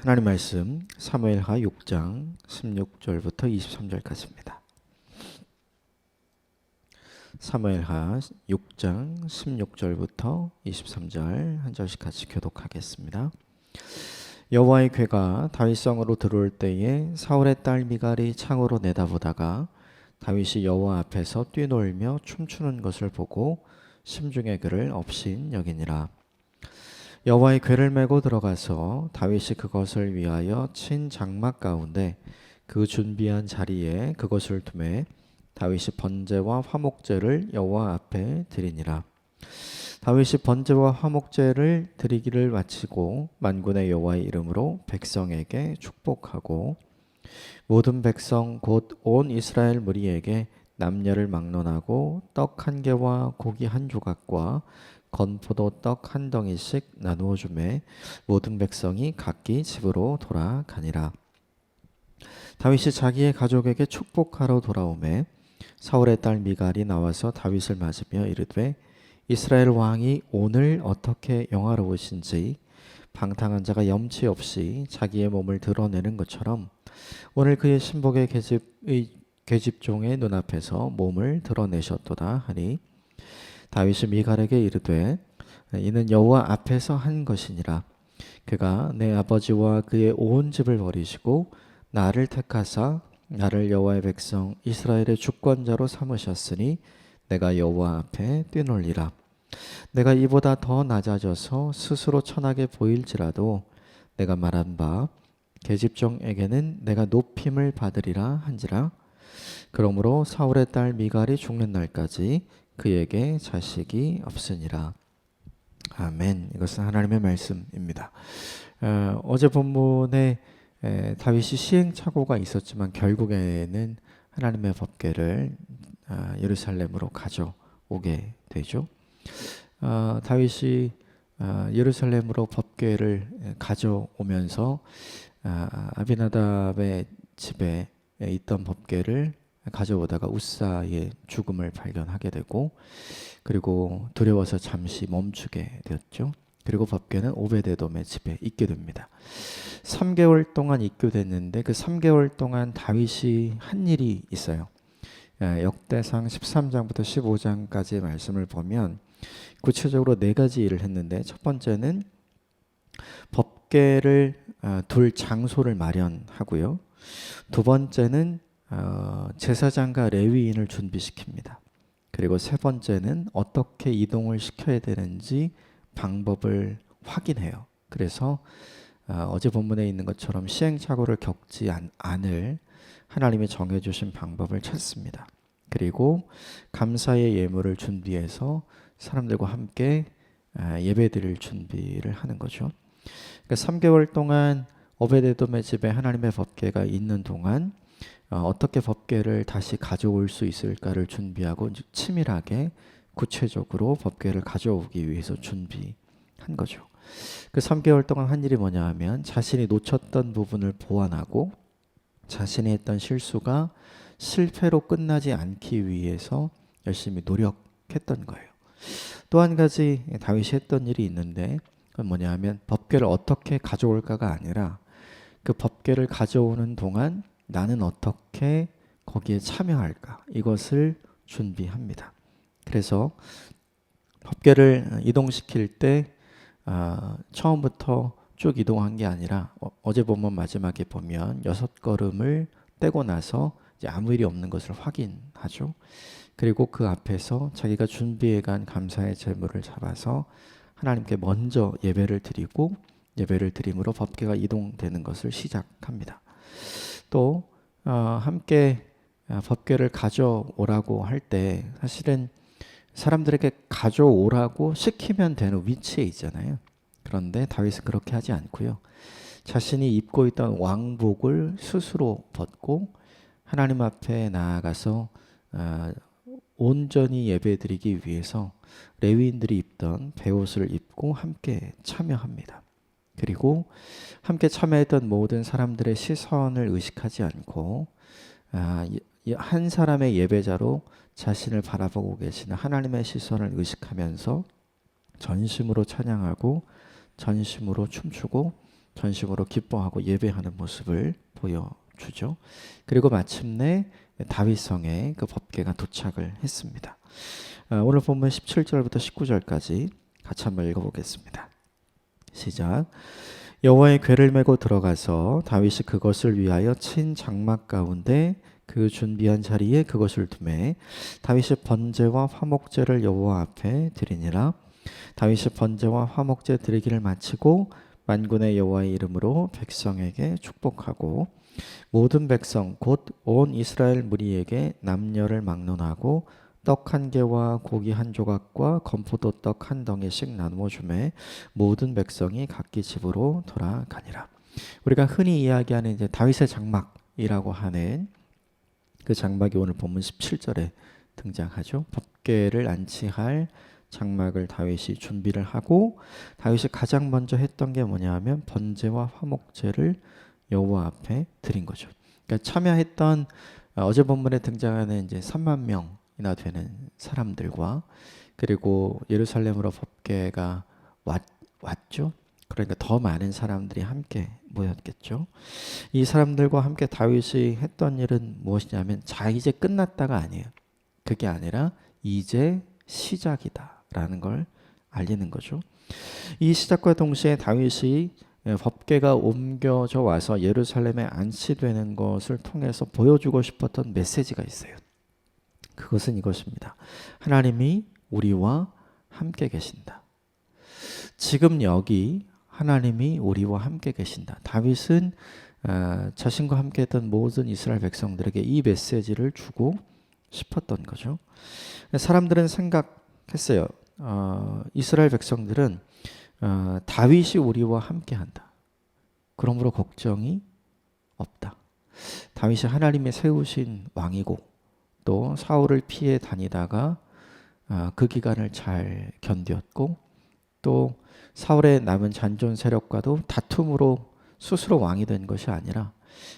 하나님 말씀 사무엘하 6장 16절부터 23절까지입니다. 사무엘하 6장 16절부터 23절 한 절씩 같이 교독하겠습니다. 여호와의 궤가 다윗성으로 들어올 때에 사울의 딸 미갈이 창으로 내다보다가 다윗이 여호와 앞에서 뛰놀며 춤추는 것을 보고 심중에 그를 업신 여기니라. 여호와의 궤를 메고 들어가서 다윗이 그것을 위하여 친 장막 가운데 그 준비한 자리에 그것을 두매 다윗이 번제와 화목제를 여호와 앞에 드리니라. 다윗이 번제와 화목제를 드리기를 마치고 만군의 여호와의 이름으로 백성에게 축복하고 모든 백성 곧 온 이스라엘 무리에게 남녀를 막론하고 떡 한 개와 고기 한 조각과 건포도 떡 한 덩이씩 나누어 주매 모든 백성이 각기 집으로 돌아가니라. 다윗이 자기의 가족에게 축복하러 돌아오매 사울의 딸 미갈이 나와서 다윗을 맞으며 이르되 이스라엘 왕이 오늘 어떻게 영화로우신지 방탕한 자가 염치 없이 자기의 몸을 드러내는 것처럼 오늘 그의 신복의 계집종의 눈앞에서 몸을 드러내셨도다 하니 다윗이 미갈에게 이르되 이는 여호와 앞에서 한 것이니라. 그가 내 아버지와 그의 온 집을 버리시고 나를 택하사 나를 여호와의 백성 이스라엘의 주권자로 삼으셨으니 내가 여호와 앞에 뛰놀리라. 내가 이보다 더 낮아져서 스스로 천하게 보일지라도 내가 말한 바 계집종에게는 내가 높임을 받으리라 한지라. 그러므로 사울의 딸 미갈이 죽는 날까지 그에게 자식이 없으니라. 아멘. 이것은 하나님의 말씀입니다. 어제 본문에 다윗이 시행착오가 있었지만 결국에는 하나님의 법궤를 예루살렘으로 가져오게 되죠. 다윗이 예루살렘으로 법궤를 가져오면서 아비나답의 집에 있던 법궤를 가져오다가 우사의 죽음을 발견하게 되고 그리고 두려워서 잠시 멈추게 되었죠. 그리고 법궤는 오베데돔의 집에 있게 됩니다. 3개월 동안 입교됐는데 그 3개월 동안 다윗이 한 일이 있어요. 역대상 13장부터 15장까지의 말씀을 보면 구체적으로 4가지 일을 했는데 첫 번째는 법궤를 둘 장소를 마련하고요. 두 번째는 제사장과 레위인을 준비시킵니다. 그리고 세 번째는 어떻게 이동을 시켜야 되는지 방법을 확인해요. 그래서 어제 본문에 있는 것처럼 시행착오를 겪지 않을 하나님이 정해주신 방법을 찾습니다. 그리고 감사의 예물을 준비해서 사람들과 함께 예배드릴 준비를 하는 거죠. 그러니까 3개월 동안 오베데돔의 집에 하나님의 법궤가 있는 동안 어떻게 법궤를 다시 가져올 수 있을까를 준비하고 치밀하게 구체적으로 법궤를 가져오기 위해서 준비한 거죠. 그 3개월 동안 한 일이 뭐냐 하면 자신이 놓쳤던 부분을 보완하고 자신이 했던 실수가 실패로 끝나지 않기 위해서 열심히 노력했던 거예요. 또 한 가지 다윗이 했던 일이 있는데 그건 뭐냐 하면 법궤를 어떻게 가져올까가 아니라 그 법궤를 가져오는 동안 나는 어떻게 거기에 참여할까? 이것을 준비합니다. 그래서 법궤를 이동시킬 때 처음부터 쭉 이동한 게 아니라 어제 본문 마지막에 보면 6걸음을 떼고 나서 이제 아무 일이 없는 것을 확인하죠. 그리고 그 앞에서 자기가 준비해간 감사의 제물을 잡아서 하나님께 먼저 예배를 드리고 예배를 드림으로 법궤가 이동되는 것을 시작합니다. 또 함께 법궤를 가져오라고 할 때 사실은 사람들에게 가져오라고 시키면 되는 위치에 있잖아요. 그런데 다윗은 그렇게 하지 않고요. 자신이 입고 있던 왕복을 스스로 벗고 하나님 앞에 나아가서 온전히 예배드리기 위해서 레위인들이 입던 베옷을 입고 함께 참여합니다. 그리고 함께 참여했던 모든 사람들의 시선을 의식하지 않고 한 사람의 예배자로 자신을 바라보고 계시는 하나님의 시선을 의식하면서 전심으로 찬양하고 전심으로 춤추고 전심으로 기뻐하고 예배하는 모습을 보여주죠. 그리고 마침내 다윗성에 그 법궤가 도착을 했습니다. 오늘 본문 17절부터 19절까지 같이 한번 읽어보겠습니다. 시작. 여호와의 궤를 메고 들어가서 다윗이 그것을 위하여 친 장막 가운데 그 준비한 자리에 그것을 두매 다윗이 번제와 화목제를 여호와 앞에 드리니라. 다윗이 번제와 화목제 드리기를 마치고 만군의 여호와의 이름으로 백성에게 축복하고 모든 백성 곧 온 이스라엘 무리에게 남녀를 막론하고 떡 한 개와 고기 한 조각과 건포도 떡 한 덩이씩 나누어 주매 모든 백성이 각기 집으로 돌아가니라. 우리가 흔히 이야기하는 이제 다윗의 장막이라고 하는 그 장막이 오늘 본문 17절에 등장하죠. 법궤를 안치할 장막을 다윗이 준비를 하고 다윗이 가장 먼저 했던 게 뭐냐면 번제와 화목제를 여호와 앞에 드린 거죠. 그러니까 참여했던 어제 본문에 등장하는 이제 3만 명이나 되는 사람들과 그리고 예루살렘으로 법궤가 왔죠. 그러니까 더 많은 사람들이 함께 모였겠죠. 이 사람들과 함께 다윗이 했던 일은 무엇이냐면 자 이제 끝났다가 아니에요. 그게 아니라 이제 시작이다라는 걸 알리는 거죠. 이 시작과 동시에 다윗이 법궤가 옮겨져 와서 예루살렘에 안치되는 것을 통해서 보여주고 싶었던 메시지가 있어요. 그것은 이것입니다. 하나님이 우리와 함께 계신다. 지금 여기 하나님이 우리와 함께 계신다. 다윗은 자신과 함께 했던 모든 이스라엘 백성들에게 이 메시지를 주고 싶었던 거죠. 사람들은 생각했어요. 이스라엘 백성들은 다윗이 우리와 함께 한다. 그러므로 걱정이 없다. 다윗이 하나님이 세우신 왕이고 또 사울을 피해 다니다가 그 기간을 잘 견뎠고 또 사울의 남은 잔존 세력과도 다툼으로 스스로 왕이 된 것이 아니라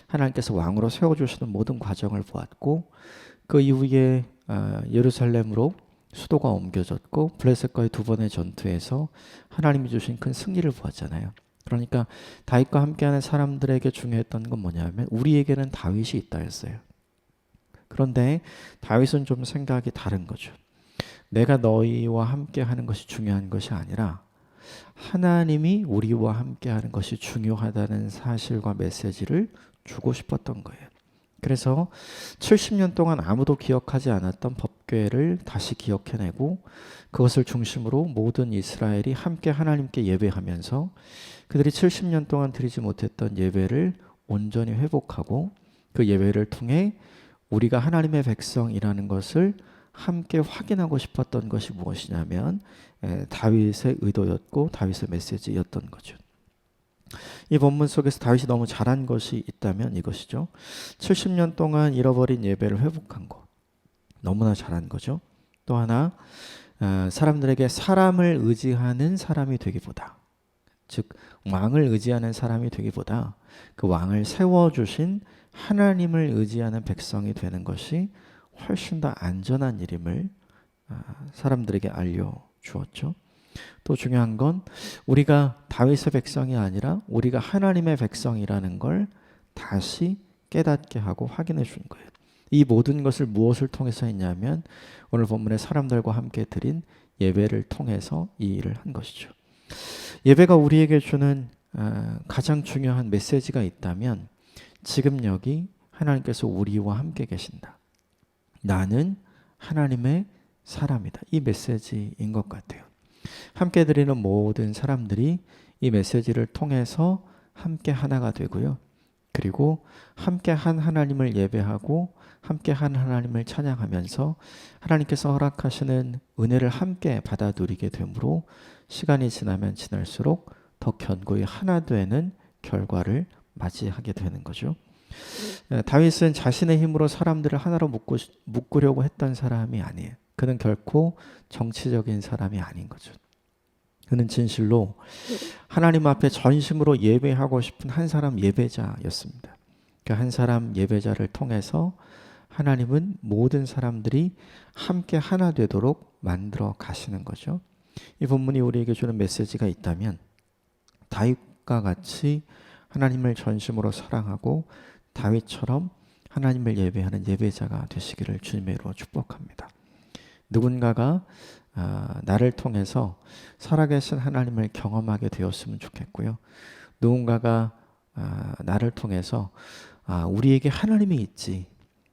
하나님께서 왕으로 세워주시는 모든 과정을 보았고 그 이후에 예루살렘으로 수도가 옮겨졌고 블레셋과의 두 번의 전투에서 하나님이 주신 큰 승리를 보았잖아요. 그러니까 다윗과 함께하는 사람들에게 중요했던 건 뭐냐면 우리에게는 다윗이 있다였어요. 그런데 다윗은 좀 생각이 다른 거죠. 내가 너희와 함께하는 것이 중요한 것이 아니라 하나님이 우리와 함께하는 것이 중요하다는 사실과 메시지를 주고 싶었던 거예요. 그래서 70년 동안 아무도 기억하지 않았던 법궤를 다시 기억해내고 그것을 중심으로 모든 이스라엘이 함께 하나님께 예배하면서 그들이 70년 동안 드리지 못했던 예배를 온전히 회복하고 그 예배를 통해 우리가 하나님의 백성이라는 것을 함께 확인하고 싶었던 것이 무엇이냐면 다윗의 의도였고 다윗의 메시지였던 거죠. 이 본문 속에서 다윗이 너무 잘한 것이 있다면 이것이죠. 70년 동안 잃어버린 예배를 회복한 것. 너무나 잘한 거죠. 또 하나 사람들에게 사람을 의지하는 사람이 되기보다 즉 왕을 의지하는 사람이 되기보다 그 왕을 세워주신 하나님을 의지하는 백성이 되는 것이 훨씬 더 안전한 일임을 사람들에게 알려주었죠. 또 중요한 건 우리가 다윗의 백성이 아니라 우리가 하나님의 백성이라는 걸 다시 깨닫게 하고 확인해 준 거예요. 이 모든 것을 무엇을 통해서 했냐면 오늘 본문에 사람들과 함께 드린 예배를 통해서 이 일을 한 것이죠. 예배가 우리에게 주는 가장 중요한 메시지가 있다면 지금 여기 하나님께서 우리와 함께 계신다. 나는 하나님의 사람이다. 이 메시지인 것 같아요. 함께 드리는 모든 사람들이 이 메시지를 통해서 함께 하나가 되고요. 그리고 함께 한 하나님을 예배하고 함께 한 하나님을 찬양하면서 하나님께서 허락하시는 은혜를 함께 받아 누리게 되므로 시간이 지나면 지날수록 더 견고히 하나 되는 결과를 맞이하게 되는 거죠. 다윗은 자신의 힘으로 사람들을 하나로 묶으려고 했던 사람이 아니에요. 그는 결코 정치적인 사람이 아닌 거죠. 그는 진실로 하나님 앞에 전심으로 예배하고 싶은 한 사람 예배자였습니다. 그 한 사람 예배자를 통해서 하나님은 모든 사람들이 함께 하나 되도록 만들어 가시는 거죠. 이 본문이 우리에게 주는 메시지가 있다면 다윗과 같이 하나님을 전심으로 사랑하고 다윗처럼 하나님을 예배하는 예배자가 되시기를 주님의 이름으로 축복합니다. 누군가가 나를 통해서 살아계신 하나님을 경험하게 되었으면 좋겠고요. 누군가가 나를 통해서 우리에게 하나님이 있지,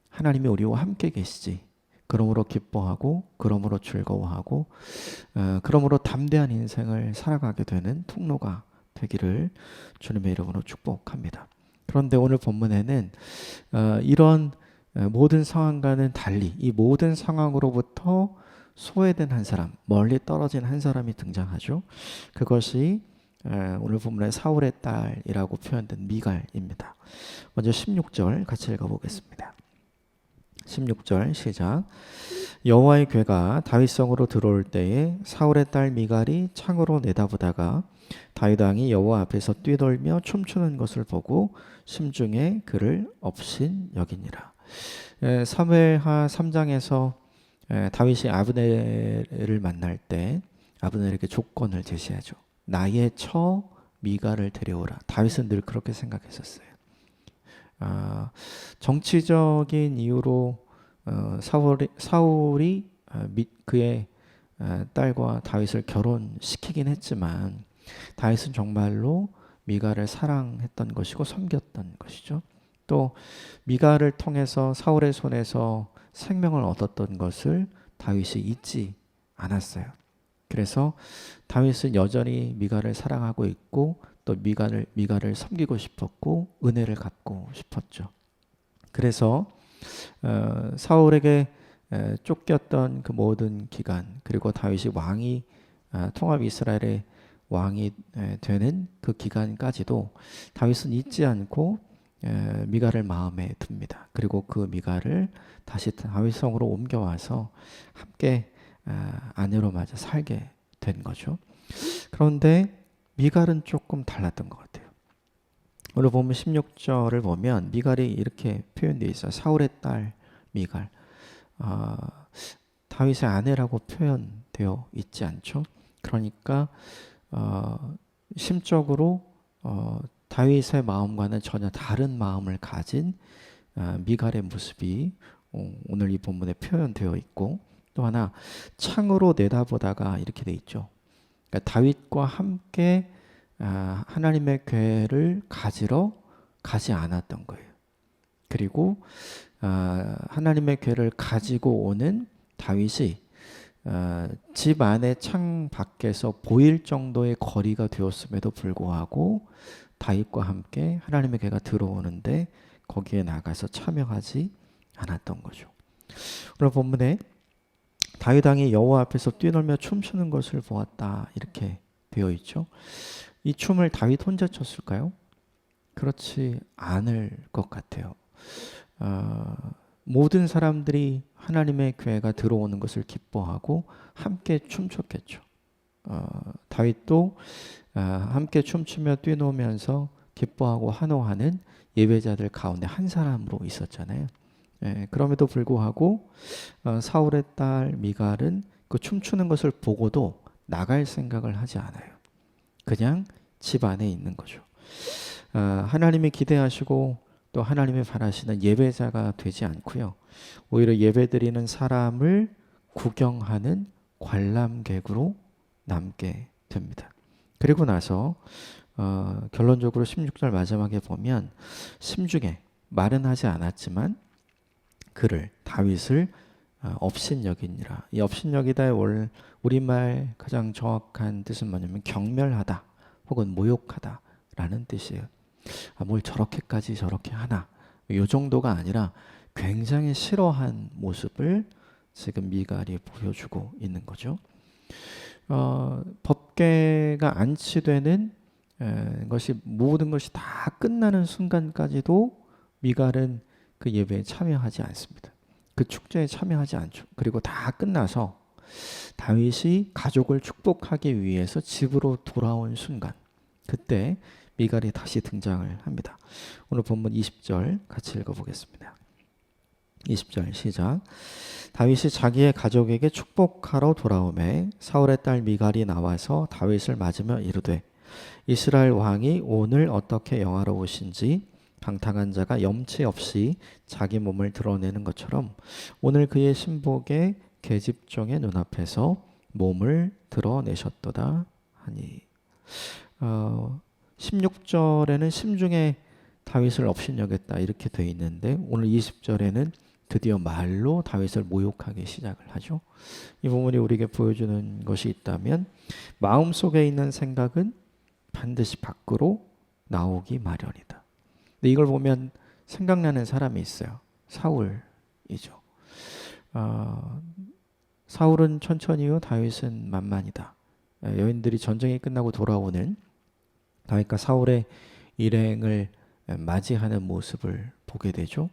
하나님이 우리와 함께 계시지, 그러므로 기뻐하고 그러므로 즐거워하고 그러므로 담대한 인생을 살아가게 되는 통로가 되기를 주님의 이름으로 축복합니다. 그런데 오늘 본문에는 이런 모든 상황과는 달리 이 모든 상황으로부터 소외된 한 사람, 멀리 떨어진 한 사람이 등장하죠. 그것이 오늘 본문의 사울의 딸이라고 표현된 미갈입니다. 먼저 16절 같이 읽어보겠습니다. 16절 시작. 여호와의 궤가 다윗성으로 들어올 때에 사울의 딸 미갈이 창으로 내다보다가 다윗 왕이 여호와 앞에서 뛰돌며 춤추는 것을 보고 심중에 그를 업신 여기니라. 사무엘하 3장에서 다윗이 아브넬을 만날 때 아브넬에게 조건을 제시하죠. 나의 처 미갈을 데려오라. 다윗은 늘 그렇게 생각했었어요. 정치적인 이유로 사울이 그의 딸과 다윗을 결혼시키긴 했지만 다윗은 정말로 미갈을 사랑했던 것이고 섬겼던 것이죠. 또 미갈을 통해서 사울의 손에서 생명을 얻었던 것을 다윗이 잊지 않았어요. 그래서 다윗은 여전히 미갈을 사랑하고 있고 또 미갈을 섬기고 싶었고 은혜를 갚고 싶었죠. 그래서 사울에게 쫓겼던 그 모든 기간, 그리고 다윗이 왕이 통합 이스라엘의 왕이 되는 그 기간까지도 다윗은 잊지 않고 미갈을 마음에 듭니다. 그리고 그 미갈을 다시 다윗 성으로 옮겨와서 함께 아내로 맞아 살게 된 거죠. 그런데 미갈은 조금 달랐던 것 같아요. 오늘 보면 16절을 보면 미갈이 이렇게 표현되어 있어요. 사울의 딸 미갈. 다윗의 아내라고 표현되어 있지 않죠. 그러니까 심적으로 다윗의 마음과는 전혀 다른 마음을 가진 미갈의 모습이 오늘 이 본문에 표현되어 있고, 또 하나 창으로 내다보다가 이렇게 돼 있죠. 그러니까 다윗과 함께 하나님의 궤를 가지러 가지 않았던 거예요. 그리고 하나님의 궤를 가지고 오는 다윗이 집 안에 창 밖에서 보일 정도의 거리가 되었음에도 불구하고 다윗과 함께 하나님의 궤가 들어오는데 거기에 나가서 참여하지 않았던 거죠. 오늘 본문에 다윗 왕이 여호와 앞에서 뛰놀며 춤추는 것을 보았다 이렇게 되어 있죠. 이 춤을 다윗 혼자 췄을까요? 그렇지 않을 것 같아요. 모든 사람들이 하나님의 궤가 들어오는 것을 기뻐하고 함께 춤췄겠죠. 다윗도 함께 춤추며 뛰노면서 기뻐하고 환호하는 예배자들 가운데 한 사람으로 있었잖아요. 그럼에도 불구하고 사울의 딸 미갈은 그 춤추는 것을 보고도 나갈 생각을 하지 않아요. 그냥 집 안에 있는 거죠. 하나님이 기대하시고 또 하나님이 바라시는 예배자가 되지 않고요. 오히려 예배드리는 사람을 구경하는 관람객으로 남게 됩니다. 그리고 나서 결론적으로 16절 마지막에 보면 심중에 말은 하지 않았지만 그를 다윗을 업신여기니라. 이 업신여기다의 우리말 가장 정확한 뜻은 뭐냐면 경멸하다 혹은 모욕하다라는 뜻이에요. 뭘 저렇게까지 저렇게 하나, 이 정도가 아니라 굉장히 싫어한 모습을 지금 미갈이 보여주고 있는 거죠. 법궤가 안치되는 것이 모든 것이 다 끝나는 순간까지도 미갈은 그 예배에 참여하지 않습니다. 그 축제에 참여하지 않죠. 그리고 다 끝나서 다윗이 가족을 축복하기 위해서 집으로 돌아온 순간, 그때 미갈이 다시 등장을 합니다. 오늘 본문 20절 같이 읽어보겠습니다. 20절 시작. 다윗이 자기의 가족에게 축복하러 돌아오매 사울의 딸 미갈이 나와서 다윗을 맞으며 이르되 이스라엘 왕이 오늘 어떻게 영화로우신지 방탕한 자가 염치 없이 자기 몸을 드러내는 것처럼 오늘 그의 신복의 계집종의 눈앞에서 몸을 드러내셨도다 하니. 16절에는 심중에 다윗을 업신여겼다 이렇게 돼 있는데 오늘 20절에는 드디어 말로 다윗을 모욕하기 시작을 하죠. 이 부분이 우리에게 보여주는 것이 있다면 마음속에 있는 생각은 반드시 밖으로 나오기 마련이다. 근데 이걸 보면 생각나는 사람이 있어요. 사울이죠. 사울은 천천히요, 다윗은 만만이다. 여인들이 전쟁이 끝나고 돌아오는 다윗과 사울의 일행을 맞이하는 모습을 보게 되죠.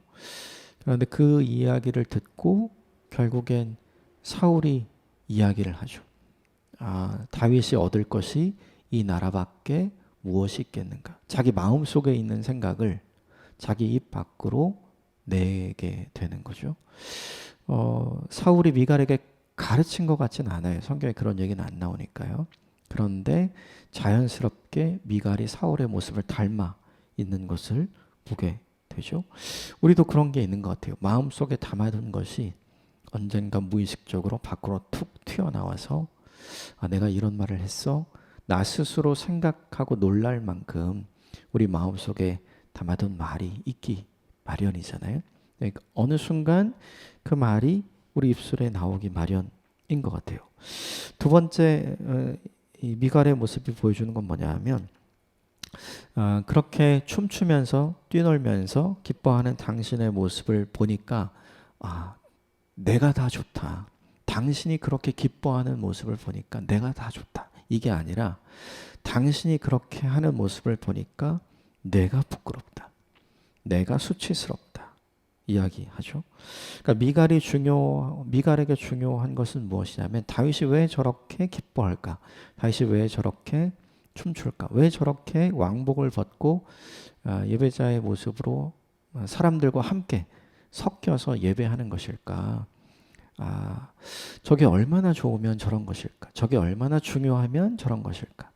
그런데 그 이야기를 듣고 결국엔 사울이 이야기를 하죠. 다윗이 얻을 것이 이 나라밖에 무엇이 있겠는가. 자기 마음속에 있는 생각을 자기 입 밖으로 내게 되는 거죠. 사울이 미갈에게 가르친 것 같진 않아요. 성경에 그런 얘기는 안 나오니까요. 그런데 자연스럽게 미갈이 사울의 모습을 닮아 있는 것을 보게 되죠. 우리도 그런 게 있는 것 같아요. 마음속에 담아둔 것이 언젠가 무의식적으로 밖으로 툭 튀어나와서 내가 이런 말을 했어? 나 스스로 생각하고 놀랄 만큼 우리 마음속에 담아둔 말이 있기 마련이잖아요. 그러니까 어느 순간 그 말이 우리 입술에 나오기 마련인 것 같아요. 두 번째 이 미갈의 모습이 보여주는 건 뭐냐 하면 그렇게 춤추면서 뛰놀면서 기뻐하는 당신의 모습을 보니까 내가 다 좋다. 당신이 그렇게 기뻐하는 모습을 보니까 내가 다 좋다. 이게 아니라 당신이 그렇게 하는 모습을 보니까 내가 부끄럽다. 내가 수치스럽다. 이야기하죠. 그러니까 미갈에게 중요한 것은 무엇이냐면 다윗이 왜 저렇게 기뻐할까? 다윗이 왜 저렇게 춤출까? 왜 저렇게 왕복을 벗고 예배자의 모습으로 사람들과 함께 섞여서 예배하는 것일까? 저게 얼마나 좋으면 저런 것일까? 저게 얼마나 중요하면 저런 것일까?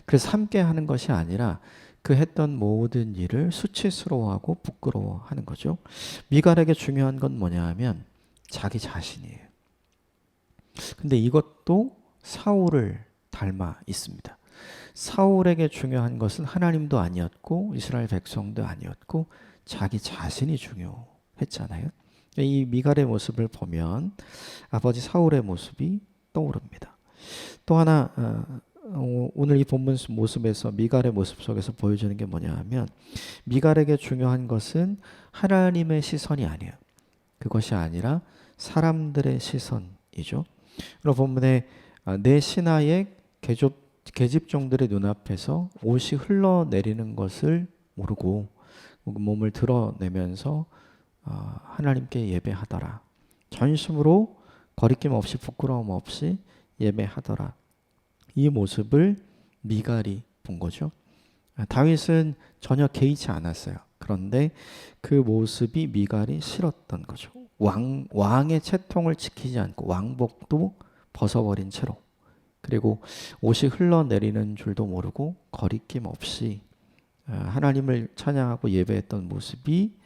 그래서 함께 하는 것이 아니라 그 했던 모든 일을 수치스러워하고 부끄러워하는 거죠. 미갈에게 중요한 건 뭐냐 하면 자기 자신이에요. 근데 이것도 사울을 닮아 있습니다. 사울에게 중요한 것은 하나님도 아니었고 이스라엘 백성도 아니었고 자기 자신이 중요했잖아요. 이 미갈의 모습을 보면 아버지 사울의 모습이 떠오릅니다. 또 하나 오늘 이 본문 모습에서 미갈의 모습 속에서 보여주는 게 뭐냐 하면 미갈에게 중요한 것은 하나님의 시선이 아니에요. 그것이 아니라 사람들의 시선이죠. 그리고 본문에 내 신하의 계집종들의 눈앞에서 옷이 흘러내리는 것을 모르고 몸을 드러내면서 하나님께 예배하더라. 전심으로 거리낌 없이 부끄러움 없이 예배하더라. 이 모습을 미갈이 본 거죠. 다윗은 전혀 개의치 않았어요. 그런데 그 모습이 미갈이 싫었던 거죠. 왕의 채통을 지키지 않고 왕복도 벗어버린 채로 그리고 옷이 흘러내리는 줄도 모르고 거리낌 없이 하나님을 찬양하고 예배했던 모습이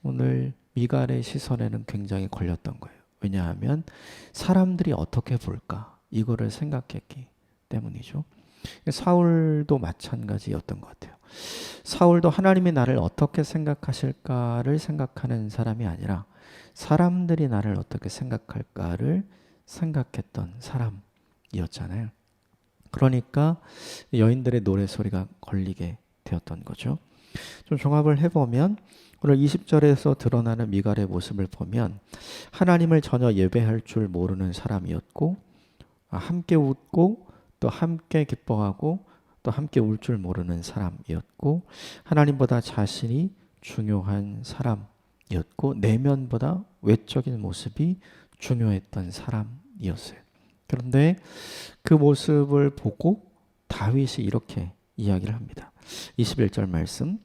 오늘 미갈의 시선에는 굉장히 걸렸던 거예요. 왜냐하면 사람들이 어떻게 볼까 이거를 생각했기 때문이죠. 사울도 마찬가지였던 것 같아요. 사울도 하나님이 나를 어떻게 생각하실까를 생각하는 사람이 아니라 사람들이 나를 어떻게 생각할까를 생각했던 사람이었잖아요. 그러니까 여인들의 노래소리가 걸리게 되었던 거죠. 좀 종합을 해보면 오늘 20절에서 드러나는 미갈의 모습을 보면 하나님을 전혀 예배할 줄 모르는 사람이었고 함께 웃고 또 함께 기뻐하고 또 함께 울 줄 모르는 사람이었고 하나님보다 자신이 중요한 사람이었고 내면보다 외적인 모습이 중요했던 사람이었어요. 그런데 그 모습을 보고 다윗이 이렇게 이야기를 합니다. 21절 말씀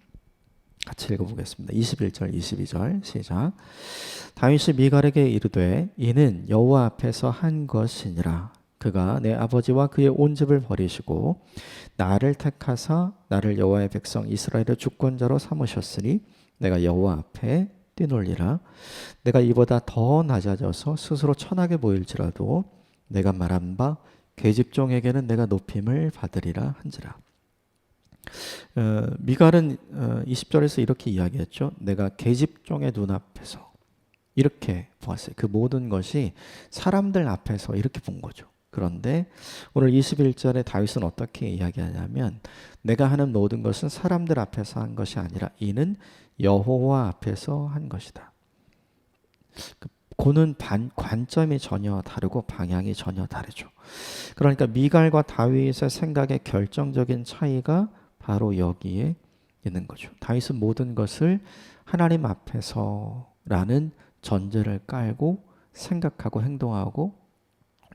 같이 읽어보겠습니다. 21절 22절 시작. 다윗이 미갈에게 이르되 이는 여호와 앞에서 한 것이니라. 그가 내 아버지와 그의 온 집을 버리시고 나를 택하사 나를 여호와의 백성 이스라엘의 주권자로 삼으셨으니 내가 여호와 앞에 뛰놀리라. 내가 이보다 더 낮아져서 스스로 천하게 보일지라도 내가 말한 바 계집종에게는 내가 높임을 받으리라 한지라. 미갈은 20절에서 이렇게 이야기했죠. 내가 계집종의 눈앞에서 이렇게 보았어요. 그 모든 것이 사람들 앞에서 이렇게 본 거죠. 그런데 오늘 21절에 다윗은 어떻게 이야기하냐면 내가 하는 모든 것은 사람들 앞에서 한 것이 아니라 이는 여호와 앞에서 한 것이다. 그는 관점이 전혀 다르고 방향이 전혀 다르죠. 그러니까 미갈과 다윗의 생각의 결정적인 차이가 바로 여기에 있는 거죠. 다윗은 모든 것을 하나님 앞에서라는 전제를 깔고 생각하고 행동하고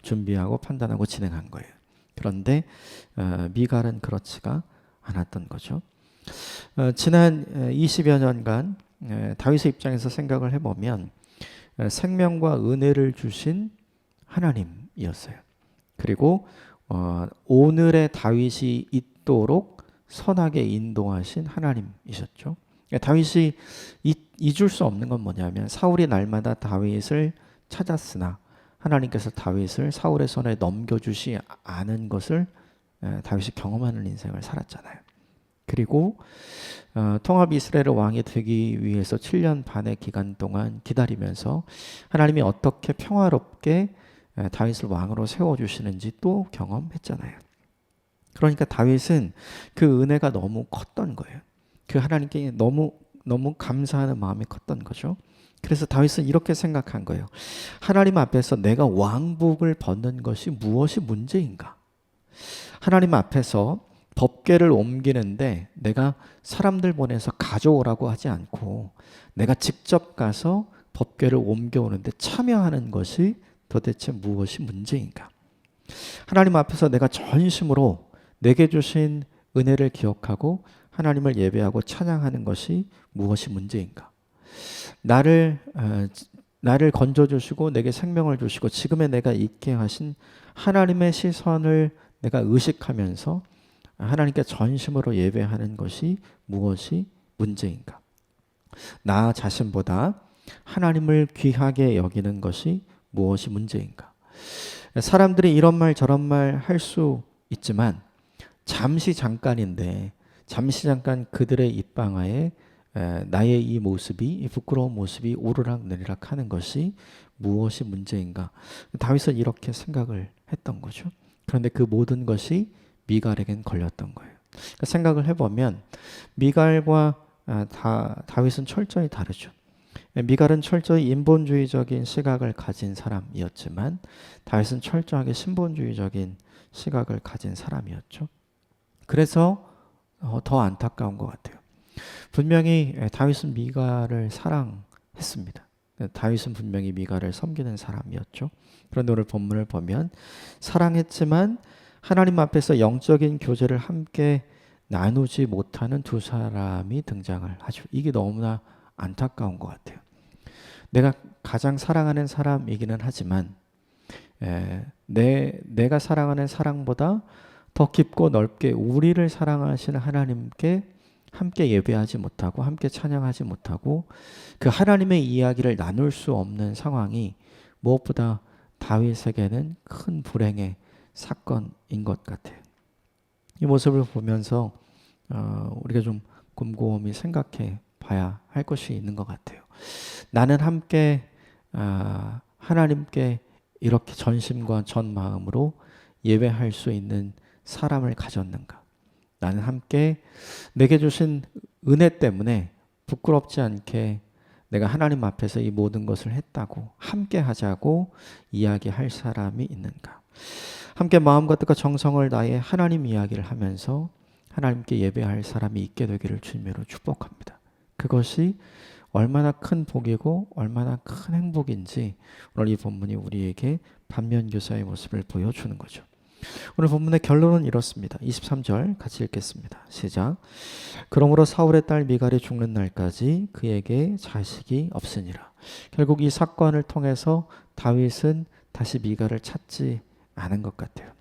준비하고 판단하고 진행한 거예요. 그런데 미갈은 그렇지가 않았던 거죠. 지난 20여 년간 다윗의 입장에서 생각을 해보면 생명과 은혜를 주신 하나님이었어요. 그리고 오늘의 다윗이 있도록 선하게 인도하신 하나님이셨죠. 다윗이 잊을 수 없는 건 뭐냐면 사울이 날마다 다윗을 찾았으나 하나님께서 다윗을 사울의 손에 넘겨주지 않은 것을 다윗이 경험하는 인생을 살았잖아요. 그리고 통합 이스라엘의 왕이 되기 위해서 7년 반의 기간 동안 기다리면서 하나님이 어떻게 평화롭게 다윗을 왕으로 세워주시는지 또 경험했잖아요. 그러니까 다윗은 그 은혜가 너무 컸던 거예요. 그 하나님께 너무 감사하는 마음이 컸던 거죠. 그래서 다윗은 이렇게 생각한 거예요. 하나님 앞에서 내가 왕복을 벗는 것이 무엇이 문제인가? 하나님 앞에서 법궤를 옮기는데 내가 사람들 보내서 가져오라고 하지 않고 내가 직접 가서 법궤를 옮겨오는데 참여하는 것이 도대체 무엇이 문제인가? 하나님 앞에서 내가 전심으로 내게 주신 은혜를 기억하고 하나님을 예배하고 찬양하는 것이 무엇이 문제인가? 나를 건져주시고 내게 생명을 주시고 지금의 내가 있게 하신 하나님의 시선을 내가 의식하면서 하나님께 전심으로 예배하는 것이 무엇이 문제인가? 나 자신보다 하나님을 귀하게 여기는 것이 무엇이 문제인가? 사람들이 이런 말 저런 말 할 수 있지만 잠시 잠깐인데 잠시 잠깐 그들의 입방아에 나의 이 모습이 이 부끄러운 모습이 오르락내리락 하는 것이 무엇이 문제인가? 다윗은 이렇게 생각을 했던 거죠. 그런데 그 모든 것이 미갈에겐 걸렸던 거예요. 그러니까 생각을 해보면 미갈과 다윗은 철저히 다르죠. 미갈은 철저히 인본주의적인 시각을 가진 사람이었지만 다윗은 철저하게 신본주의적인 시각을 가진 사람이었죠. 그래서 더 안타까운 것 같아요. 분명히 다윗은 미갈을 사랑했습니다. 다윗은 분명히 미갈을 섬기는 사람이었죠. 그런데 오늘 본문을 보면 사랑했지만 하나님 앞에서 영적인 교제를 함께 나누지 못하는 두 사람이 등장을 하죠. 이게 너무나 안타까운 것 같아요. 내가 가장 사랑하는 사람이기는 하지만 내가 사랑하는 사랑보다 더 깊고 넓게 우리를 사랑하시는 하나님께 함께 예배하지 못하고 함께 찬양하지 못하고 그 하나님의 이야기를 나눌 수 없는 상황이 무엇보다 다윗에게는 큰 불행의 사건인 것 같아요. 이 모습을 보면서 우리가 좀 곰곰이 생각해 봐야 할 것이 있는 것 같아요. 나는 함께 하나님께 이렇게 전심과 전 마음으로 예배할 수 있는 사람을 가졌는가? 나는 함께 내게 주신 은혜 때문에 부끄럽지 않게 내가 하나님 앞에서 이 모든 것을 했다고 함께 하자고 이야기할 사람이 있는가? 함께 마음과 뜻과 정성을 다해 하나님 이야기를 하면서 하나님께 예배할 사람이 있게 되기를 주님으로 축복합니다. 그것이 얼마나 큰 복이고 얼마나 큰 행복인지 오늘 이 본문이 우리에게 반면교사의 모습을 보여주는 거죠. 오늘 본문의 결론은 이렇습니다. 23절 같이 읽겠습니다. 시작. 그러므로 사울의 딸 미갈이 죽는 날까지 그에게 자식이 없으니라. 결국 이 사건을 통해서 다윗은 다시 미갈을 찾지 않은 것 같아요.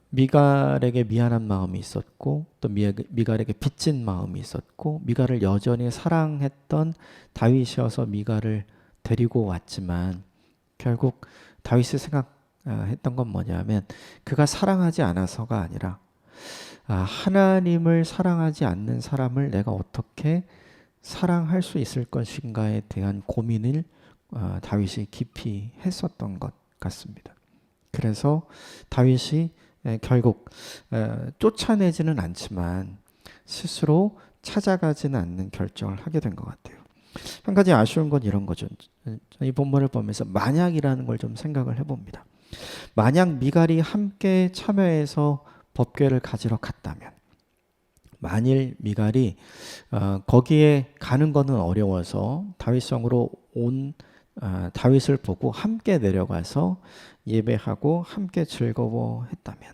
미갈에게 미안한 마음이 있었고 또 미갈에게 빚진 마음이 있었고 미갈을 여전히 사랑했던 다윗이어서 미갈을 데리고 왔지만 결국 다윗이 생각했던 건 뭐냐면 그가 사랑하지 않아서가 아니라 하나님을 사랑하지 않는 사람을 내가 어떻게 사랑할 수 있을 것인가에 대한 고민을 다윗이 깊이 했었던 것 같습니다. 그래서 다윗이 결국 쫓아내지는 않지만 스스로 찾아가지는 않는 결정을 하게 된 것 같아요. 한 가지 아쉬운 건 이런 거죠. 이 본문을 보면서 만약이라는 걸 좀 생각을 해봅니다. 만약 미갈이 함께 참여해서 법궤를 가지러 갔다면, 만일 미갈이 거기에 가는 거는 어려워서 다윗성으로 온 다윗을 보고 함께 내려가서 예배하고 함께 즐거워했다면,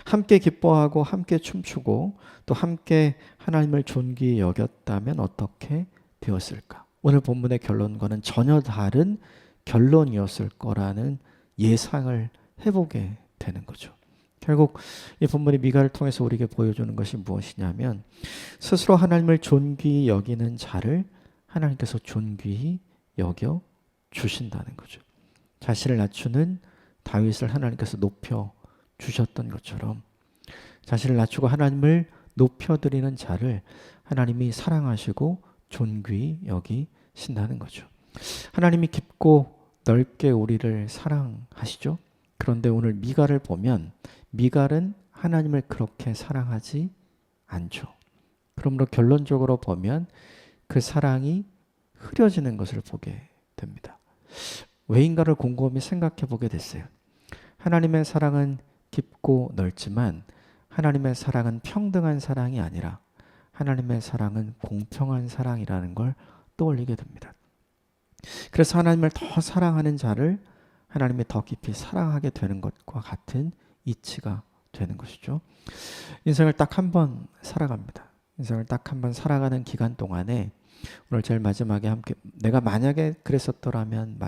함께 기뻐하고 함께 춤추고 또 함께 하나님을 존귀히 여겼다면 어떻게 되었을까? 오늘 본문의 결론과는 전혀 다른 결론이었을 거라는 예상을 해보게 되는 거죠. 결국 이 본문이 미갈을 통해서 우리에게 보여주는 것이 무엇이냐면 스스로 하나님을 존귀히 여기는 자를 하나님께서 존귀히 여겨 주신다는 거죠. 자신을 낮추는 다윗을 하나님께서 높여 주셨던 것처럼 자신을 낮추고 하나님을 높여드리는 자를 하나님이 사랑하시고 존귀히 여기신다는 거죠. 하나님이 깊고 넓게 우리를 사랑하시죠. 그런데 오늘 미갈을 보면 미갈은 하나님을 그렇게 사랑하지 않죠. 그러므로 결론적으로 보면 그 사랑이 흐려지는 것을 보게 됩니다. 왜인가를 곰곰이 생각해 보게 됐어요. 하나님의 사랑은 깊고 넓지만 하나님의 사랑은 평등한 사랑이 아니라 하나님의 사랑은 공평한 사랑이라는 걸 떠올리게 됩니다. 그래서 하나님을 더 사랑하는 자를 하나님이 더 깊이 사랑하게 되는 것과 같은 이치가 되는 것이죠. 인생을 딱 한 번 살아갑니다. 인생을 딱 한 번 살아가는 기간 동안에 오늘 제일 마지막에 함께 내가 만약에 그랬었더라면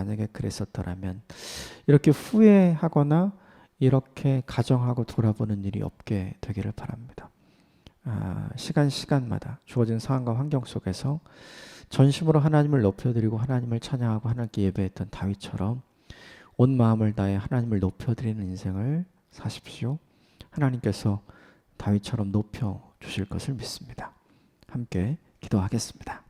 이렇게 후회하거나 이렇게 가정하고 돌아보는 일이 없게 되기를 바랍니다. 시간마다 주어진 상황과 환경 속에서 전심으로 하나님을 높여드리고 하나님을 찬양하고 하나님께 예배했던 다윗처럼 온 마음을 다해 하나님을 높여드리는 인생을 사십시오. 하나님께서 다윗처럼 높여주실 것을 믿습니다. 함께 기도하겠습니다.